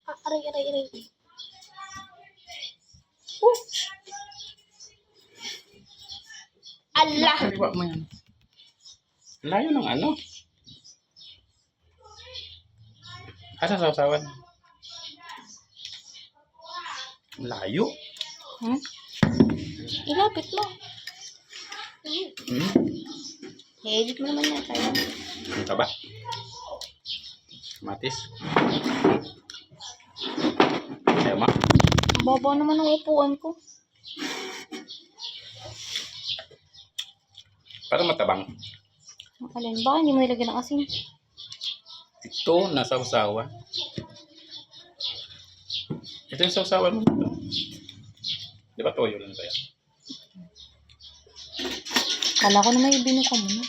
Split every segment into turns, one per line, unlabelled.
Aray, aray, aray. Oh. Allah.
Kaliwa mo yan. Layo ng ano? Asa sausawan? Layo.
Hmm? Ilapit mo.
Hmm?
I-edit mo naman yan. Tayo.
Ano ka ba? Matis. Ayaw ma?
Baba naman ang upuan ko.
Parang matabang.
Alin, baka hindi mo ilagyan ng asin.
Ito, nasa usawa. Ito yung sausawan mo. Di ba toyo lang kaya?
Kala ko naman yung binuka mo na.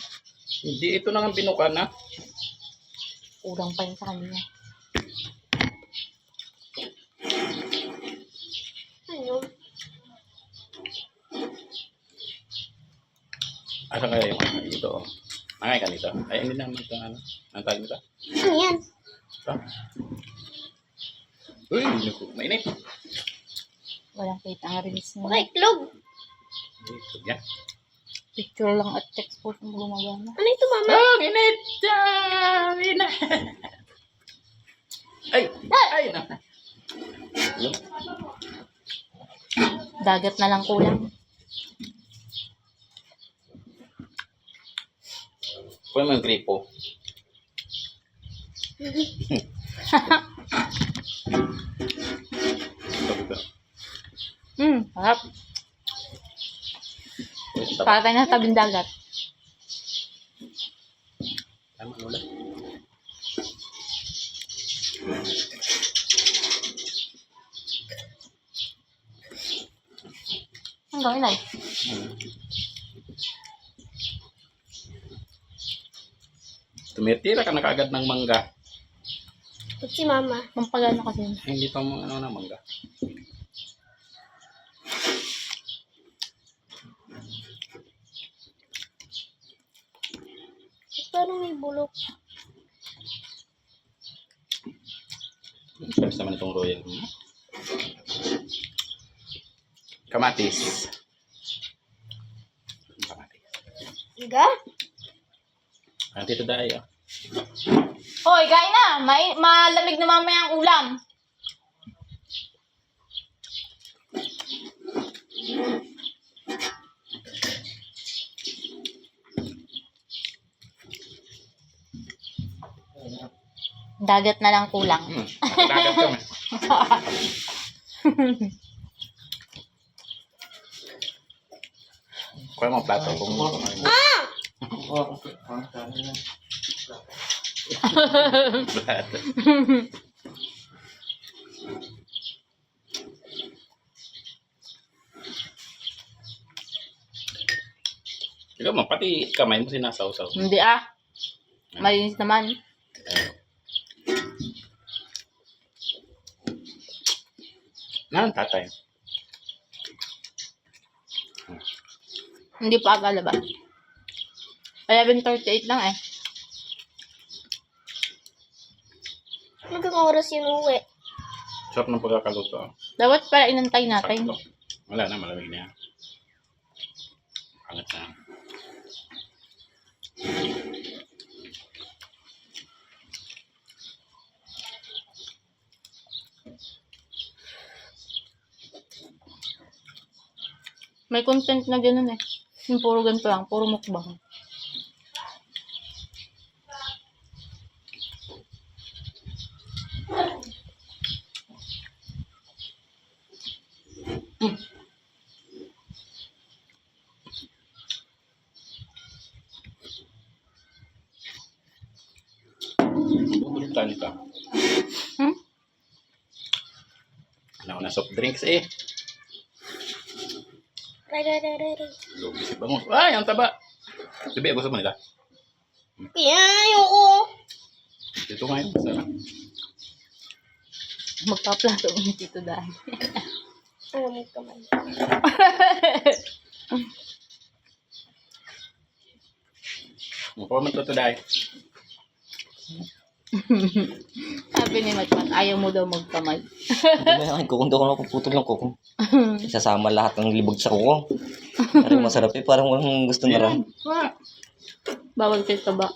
Hindi, ito na ang binuka na.
Ulang pa yun sa kanya. Ano?
Asa kaya yung ano? Ito, oh. Angay ka nito. Ay, hindi naman ito, ano? Ang tawag nito?
Ano yan?
Ito. Uy, naku, mainit.
Walang kita ang release mo.
Okay, itlog.
Ito yan.
Picture lang at text po yung gumagana.
Ano ito, mama?
Oh, init! Ah, init! Ay! Ay! Yung,
Dagat na lang kulang.
kuha mo yung gripo.
Harap.
Ito.
Para tayo na tabing dagat.
Tama, ano lang?
Ang gawin ay.
Tumitira ka na kaagad ng mangga.
Ito si mama.
Pampagana kasi yun.
Ay, hindi pa mo ano na mangga.
Paano may bulok?
Sabi naman itong royal. Kamatis. Kamatis.
Iga?
Ang tito dahil ah.
Hoy, kain na! Malamig na mamaya ang ulam. Dagat na lang kulang.
Dagat kami. Kuha mo plato kung plato. Ikaw mo, pati kamay mo sinasawsaw.
Hindi ah. Malinis naman.
Naan tatay?
Hindi pa aga labas. 11:38 lang eh.
Hanggang oras yun uwi.
Sarap ng pagkakaluto. Ah.
Dapat pala inantay natin.
Sakto. Wala na, malamig na yan. Angat na.
May content na gano'n eh. Yung puro ganito lang, puro mukbang.
Bubulutan ka.
Hmm?
Ano na soft drinks eh.
Ray.
Lubi si bangon. Ay, ang taba. Sabi, gusto mo nila?
Kaya, ayoko.
Dito ngayon, sarap.
Magpaplato ni Tito dahil.
Ano mo kamay?
Mukha man to dahil.
Sabi ni Matmat, ayaw mo daw magkamay.
Kung daw ako puputol ng kuko. Sasama lahat ng libog sa kuko. Parang masarap eh. Parang walang gusto na rin.
Bawal kayo taba.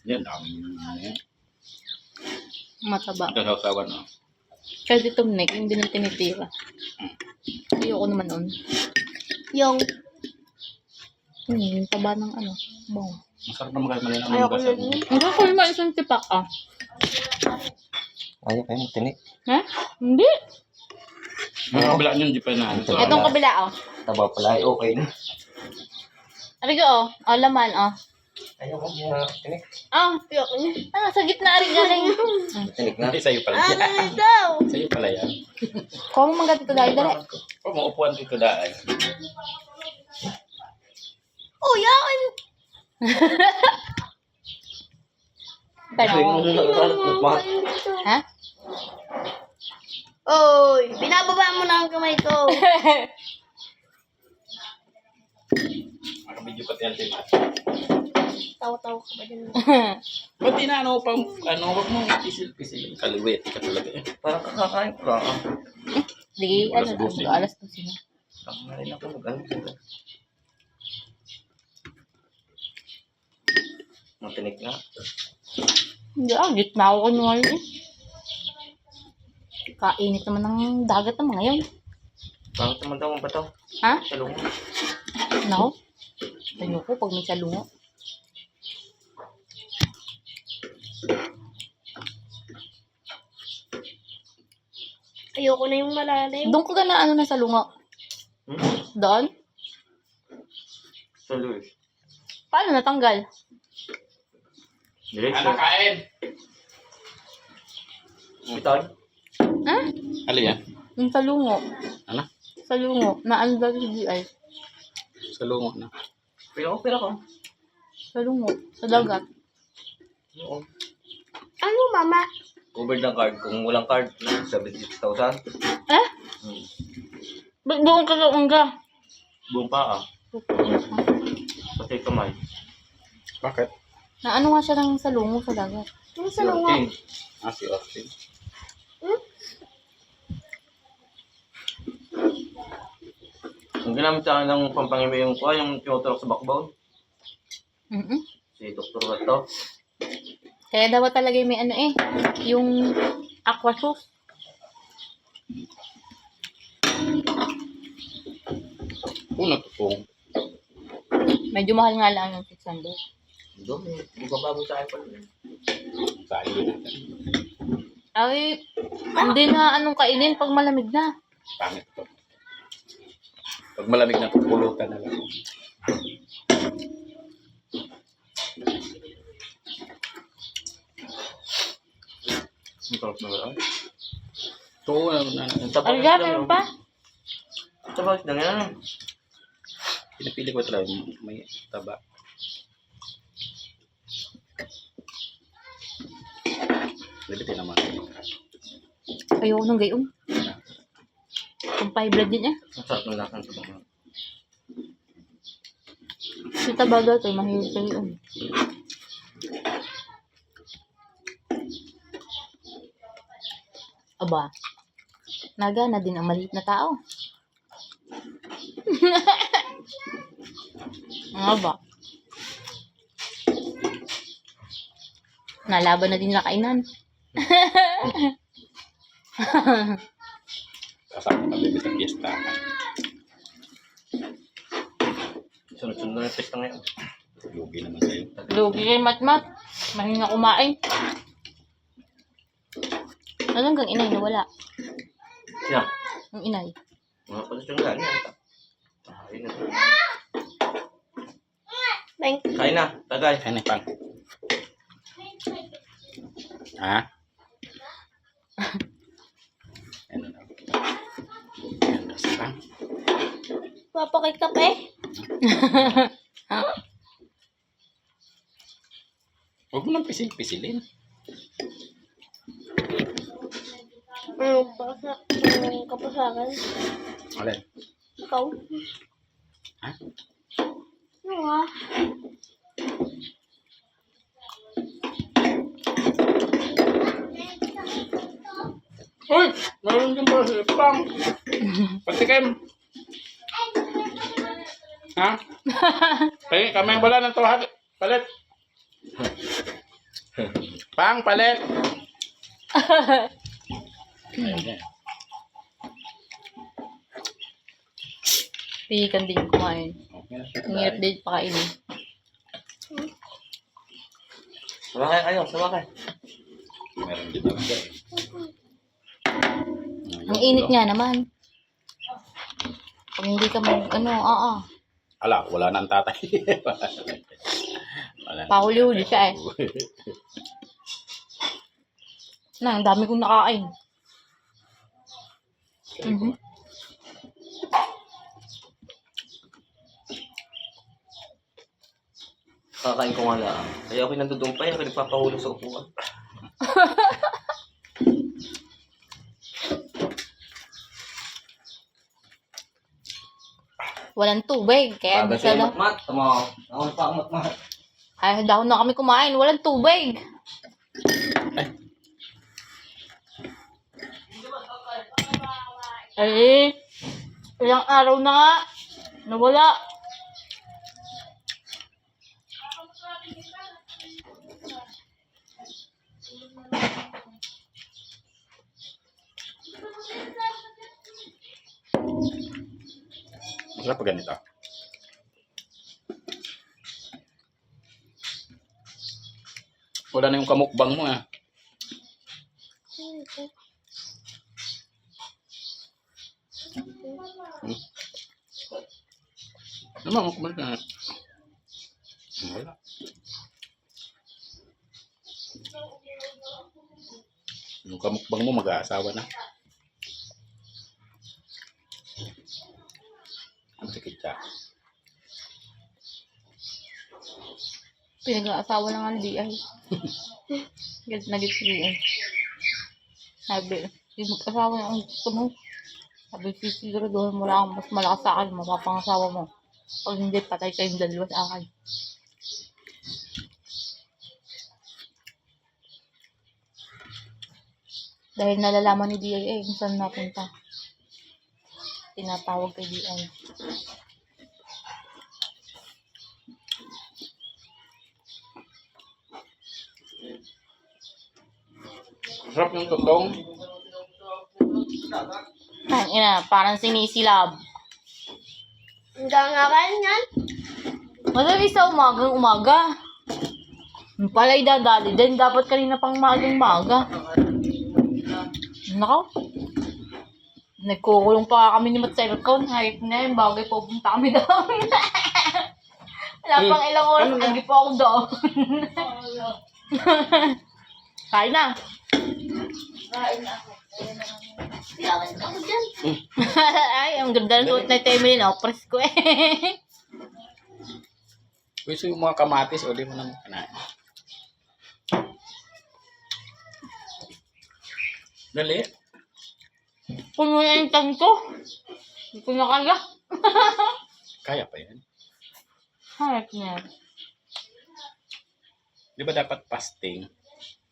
Yan, yan.
Mataba.
Ito sa usawan, no?
Kahit itong neck, hindi na tinitira. Ayoko naman nun.
Yung,
Yung taba ng ano. Bong.
Masarap naman kahit mali ng
ayoko
mga
nun.
Hindi ko naman isang tipak ah.
Ayaw kayo magtinik.
Ha? Hindi.
Ang kabila niyo, hindi pa na.
Itong kabila oh.
Taba pala ay okay na.
Arigo oh. Oh, laman oh.
Ayaw ko magtinik.
Ah,
Ayoko niya.
sa gitna rin galing.
Tinik na.
Hindi, sa'yo pala.
Daw!
Sa'yo pala yan.
Kuha mo mga dito dahil dali.
Huwag mo upuan dito dahil.
Oh, yakin!
Pero, ha?
Oy, binababa mo na ang kamay ko.
Makabidyo pati ang timat.
Tawa-tawa ka ba din?
Ba't di na ano pang, ano, huwag mo pisil-pisil. Kaliwit ka talaga eh.
Parang kakakain ko.
Di, ano, alas 12 na.
Ang marin ako mag-ano. Matinik na.
Hindi ah, gitna ako kunwari eh. Kainit naman ng dagat naman ngayon.
Bakit naman daw ang bato?
Ha?
Sa lungo.
Nako. Ayoko pag may salungo.
Ayoko na yung malalim.
Doon ko na ano na salungo. Doon?
Sa Luis.
Paano natanggal?
Diretso.
Ano kain?
Bitaw.
Ha?
Ano yan?
Yung salungo.
Ano?
Salungo. Na ano daw si GI?
Sa lungo na.
Pero ko.
Salungo. Sa dagat.
Oo.
Ano, mama?
Covered ng card. Kung walang card, 76,000.
Eh? Ba't buong kagaong ka?
Buong pa Pati kamay.
Bakit?
Na ano nga siya ng salungo sa dagat?
Yung salungo.
Si Austin.
Ang ginamit sa akin ng pampangimay yung kuha, yung tinuturok sa backbone. Si Dr. Rato.
Kaya dapat talaga may ano eh. Yung aqua sauce.
Una to kung.
Medyo mahal nga lang yung 600.
Doon, hindi ba bago sa akin pala.
Sayo natin.
Ay, hindi na anong kainin pag malamig na.
Pangit to. Pag malamig na, pulutan na lang.
Ang sarap na wala.
Ito,
Ay, meron pa?
Tabas na yan.
pinapili ko talaga may taba. Libitin naman.
Ayoko nung gayon. Kung high blood din eh.
Ang sarap ng lasa ng tabang.
Si Tabagal to, mahilig kayo yun. Aba, nagana din ang maliit na tao. Aba. Nalaban na din sa kainan.
Kasama ka bebe sa fiesta.
Sunod-sunod na yung pesta ngayon.
Lugi naman sa'yo.
Lugi kay Matmat. Mahina kumain. Ano hanggang inay na wala?
Siya.
Ang inay.
Mga pala siyang gani. Kain na.
Bang.
Kain na. Tagay.
Ay, pang. Ha? Ano na? Ano na sa pang?
Papakit ka pa eh.
Huwag mo nang pisil-pisilin.
Ang kapasakan.
Alin?
Ikaw.
Ha?
Ano nga?
Uy! Meron din pala si Pang. Patikim. Ha? Kaya kami wala ng tuhat. Palit. Pang, palit.
Pihikan din kumain.
Okay na.
Ang hirap din pakainin.
Sabakay kayo, sabakay.
Meron din talaga.
Ang init nga naman. Pag hindi ka
Ala, wala na ang tatay. Wala na.
Pahuli-huli siya eh. Ang dami kong nakain. Mhm.
Kakain ko nga lang. Kaya ako'y nandudumpay, ako'y nagpapahulog sa upuan.
Walang tubig. Kaya
Baga
di sa
siya matmat. Tama. Ako pa ang matmat.
ay dahon na kami kumain. Walang tubig. Ay, ilang araw na nga. Nawala.
Masarap pa ganito. Wala na yung kamukbang mo ah. Naman, kumain ka na. Wala. Yung kamukbang mo mag-aasawa na. Ang sikit siya.
Pinag-aasawa na nga hindi ay. Galit na galit siya eh. Sabi, yung mag-asawa na ang gusto mo. Sabi, sisiguraduhin mo lang mas malakas sa akin, mapapangasawa mo. Pag hindi, patay kayong dalawa sa akin. Dahil nalalaman ni DIA kung saan napunta. Tinatawag kay DIA.
Sarap yung totong.
Ang ina, parang sinisilab.
Ang gangakain yan.
Madali sa umaga. Yung pala idadali din. Dapat kanina pang maga. Nako. Nagkukulong pa kami ni Matselcon. Hayop na yun. Bagay po punta kami doon. Wala pang ilang oras. Hindi po ako doon. Kain na.
Piyakin ako dyan.
Ay, ang ganda ng suot na Temily. Press ko eh.
Gusto yung mga kamatis o di mo naman kanain. Dali.
Puno na yung tan ko. Hindi ko na kaya.
Kaya pa yan.
Hayop na yan.
Di ba dapat fasting?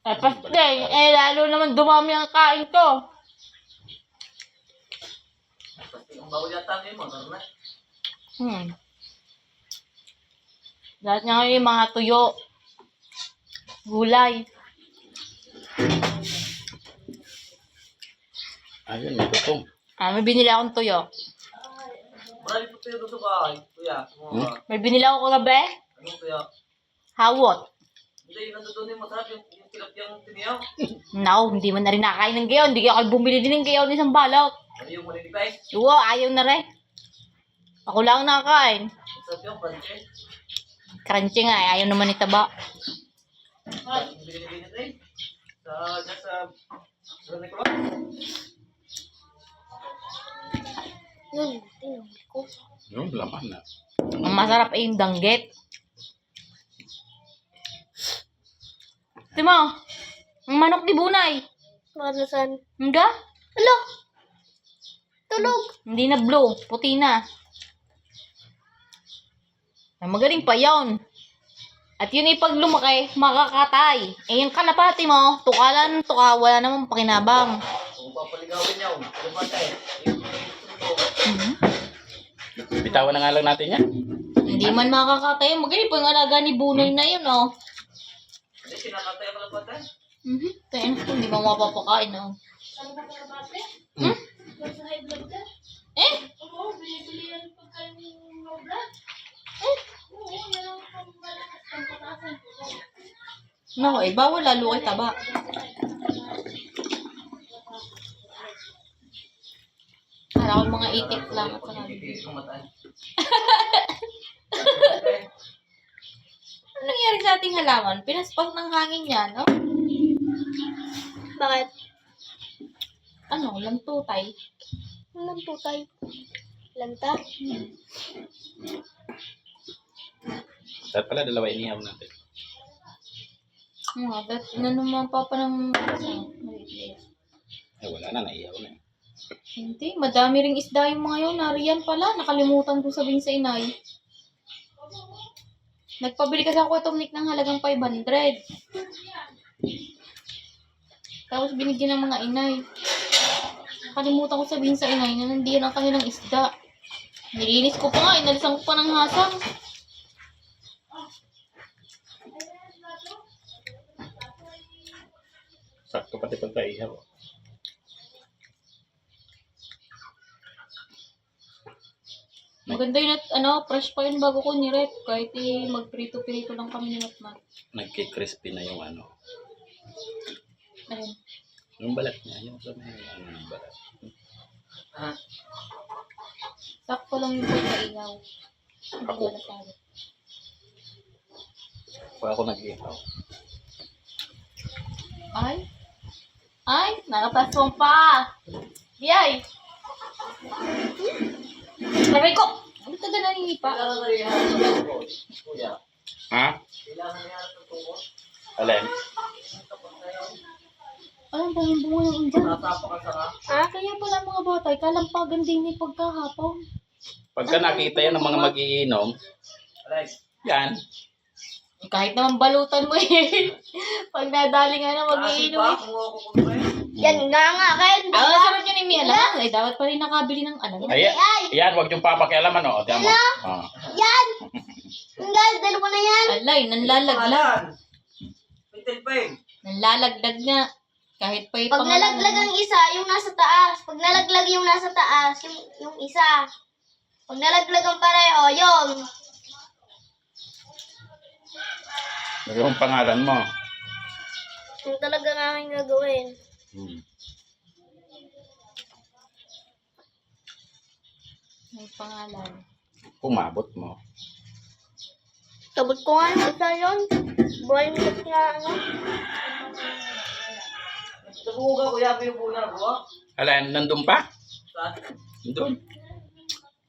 Eh, pasting. Eh, lalo naman dumami ang kain ko.
Ang bawal yata ngayon mo, normal.
Lahat niya ngayon yung mga tuyo. Gulay.
Ayun, may totong.
May binili akong tuyo.
Marami po tayo doon sa bahay. Kuya,
May binili ako kagabi.
anong kuya?
Hawot.
Hindi, nandoon yung masarap yung tilapiyang tiniyaw.
No, hindi man na rin nakain ng gayon. Hindi ako bumili din ng gayon ng isang balot.
Ano yung maninipay?
Oo, ayaw na rin. Ako lang nakakain.
Masarap yung panche.
Crunchy nga, ayaw naman itaba.
Binibinit eh. Dyan sa Nicolas.
Yun, tingnan ko.
Yung laman na.
Ang masarap ay yung danggit. Ito mo, ang manok ni Bunay.
Manasan.
Hangga?
Alo! Tulog!
Hindi na blue, puti na. Ay, magaling pa yon. At yun ay pag lumaki, makakatay. Eh yung kalapati mo, tukalan, tuka, wala namang pakinabang.
Kung papaligawin niya. Ano ba tayo?
Mhm.
Bitawan na nga lang natin yan.
Hindi man makakatay. Magaling po yung alaga ni Bunoy na yun, oh.
Hindi, sinakatay ako lang ba tayo?
Kaya na hindi mo mapapakain, oh. Hmm?
Sa high blood ka?
Eh?
Oo, binibili yan pagkain ng low blood. Oo, yan ang pambalakas ng patasan.
No, eh, bawal lalo kay taba. Kala ko mga itik lang at saka.
Hindi, kumataan.
Ano nangyari sa ating halaman? Pinaspas ng hangin yan, no?
Bakit?
Ano, lantutay.
Anong tutay? Lanta?
Dapat pala dalawa inihaw natin.
Ano naman papa ng maliit.
Eh, wala na, naihaw na.
Hindi, madami ring isda yung mga yun. Nariyan pala, nakalimutan ko sabihin sa inay. Nagpabili kasi ako itong Nick ng halagang 500. Tapos binigyan ng mga inay. Nakalimutan ko sabihin sa inay na nandiyan ang kanilang isda. Nilinis ko pa nga, inalisan ko pa ng hasang.
Sakto pati pagkaihaw.
Maganda yun at fresh pa yun bago ko nirep. Kahit magprito-prito lang kami ni Matmat.
Nagki-crispy na yung ano.
Ayun.
Yung balat niya, yung sa may ano ng balat.
Sakto lang yung pagkailaw. Hindi
Ako.
wala tayo.
Pag ako nag-ihaw.
Ay, nakatasong pa. Biyay. Sabi ko, ano ka na naninipa?
Kailangan na rin kuya.
Ha?
Kailangan niya ito tungkol.
Alin?
Ay, ang daming bunga ng indyan.
Natapakan sa nga.
Kaya pala mga batay, kalampagan din ni pagkahapon.
Pagka nakita yan ng mga magiinom,
Alex.
yan.
Kahit naman balutan mo eh. Pag nadali nga na mag-iinom eh.
Kumuha ko kung ba
Yan nga nga, Ken.
Ah, sarap yun ni alam. Ay, dapat pa rin nakabili ng ano.
Ayan, yan, huwag yung papakialaman, o. Tiyan mo. Ah.
Yan! Yan, dalawa na yan.
Alay, nanlalaglag.
Pintel pa eh.
Nanlalagdag nga. Kahit pa
Pag nalaglag ang isa, yung nasa taas. Pag nalaglag yung nasa taas, yung isa. Pag nalaglag ang pareho, yung.
Ano yung pangalan mo?
Yung talaga namin gagawin.
May pangalan.
Kumabot mo.
Tabot ko nga yung isa yun. Buhay mo nga, ano.
Nabuga kuya, pinubuna ko.
Alin, nandun pa?
Saan?
Nandun.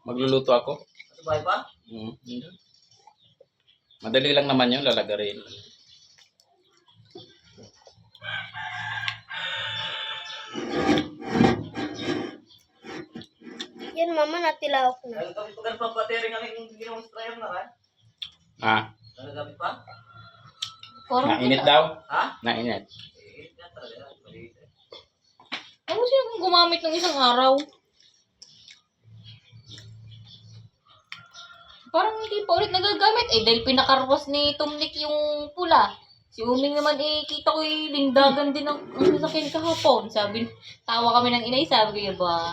Magluluto ako.
Sa bahay pa?
Nandun. Madali lang naman yun, lalagarin.
Yan, mama, natilawak na.
Nagkapit pa ka pa battery nga yung ginawang sprayer na kan?
Ha?
Nagkapit pa?
Nainit daw?
Ha?
Nainit.
Eh, yan talaga. Maliit eh.
Ano siya kung gumamit ng isang araw? Parang hindi pa ulit nagagamit. Eh, dahil pinakarwas ni Tumlik yung pula. Si Uming naman eh, kita ko eh, lindagan din ang sasakyan kahapon. Sabi, tawa kami ng inay, sabi ko ba,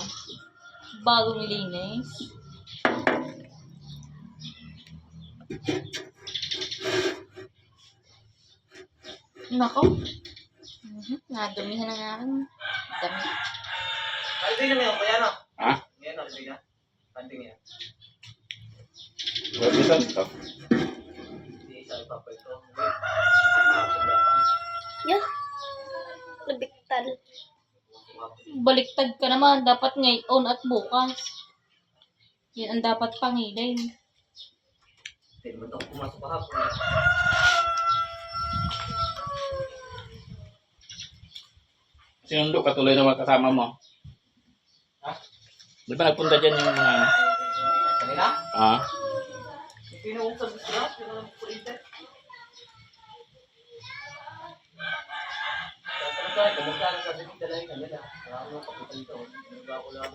bago nilinis. Nako. Nadumihan na nga ang dami.
Ay, ito na ngayon, kuya no?
Ha?
Ngayon no, ito na. Kanting yan.
Wala dito ito.
Hindi, isa pa pa ito.
Yan. Nabiktal.
Baliktad ka naman. Dapat ngayon at bukas. Yan ang dapat pangilin.
Hindi mo ito pumasok kahapon.
Sinundo ka tuloy na mga kasama mo.
Ha?
Di ba nagpunta dyan yung mga ano?
Kanina?
Ah?
Pinuusap sila, pinuusap ko internet. tayo, kumusta na sa sige, dalahin ka nila. Marami yung kapitan ito. Nagbago lang.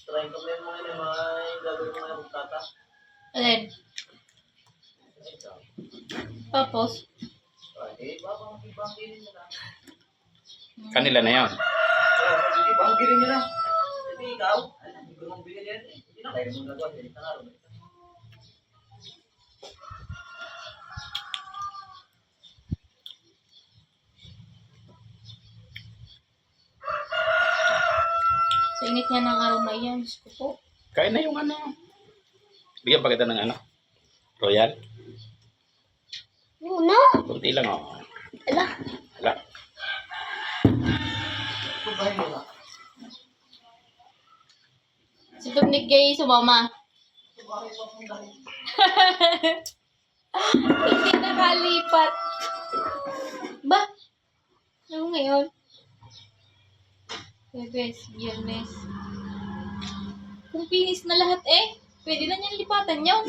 Try ko yung mga yun, may gagawin mo ngayon tata.
Alin? Tapos,
Eh, babang ibanggirin nyo na.
Kanila na yan.
Ibanggirin nyo na. Hindi ikaw, hindi ko nang bigyan yan. Hindi na kayo mong nagawa. Hindi na nga rin.
sa init nga ng araw na iyan, Diyos ko po.
Kain na yung ano. Bigyan pa kita ng ano. Royal.
Muna.
Kunti lang oh.
Ala.
Wala.
Tubahin mo na.
Si Dominic Gay sumama. Hindi nakalipat. Ba? Ano ngayon? Bebes, Biyernes. Kung pinis na lahat eh, pwede na niyang lipatan yun.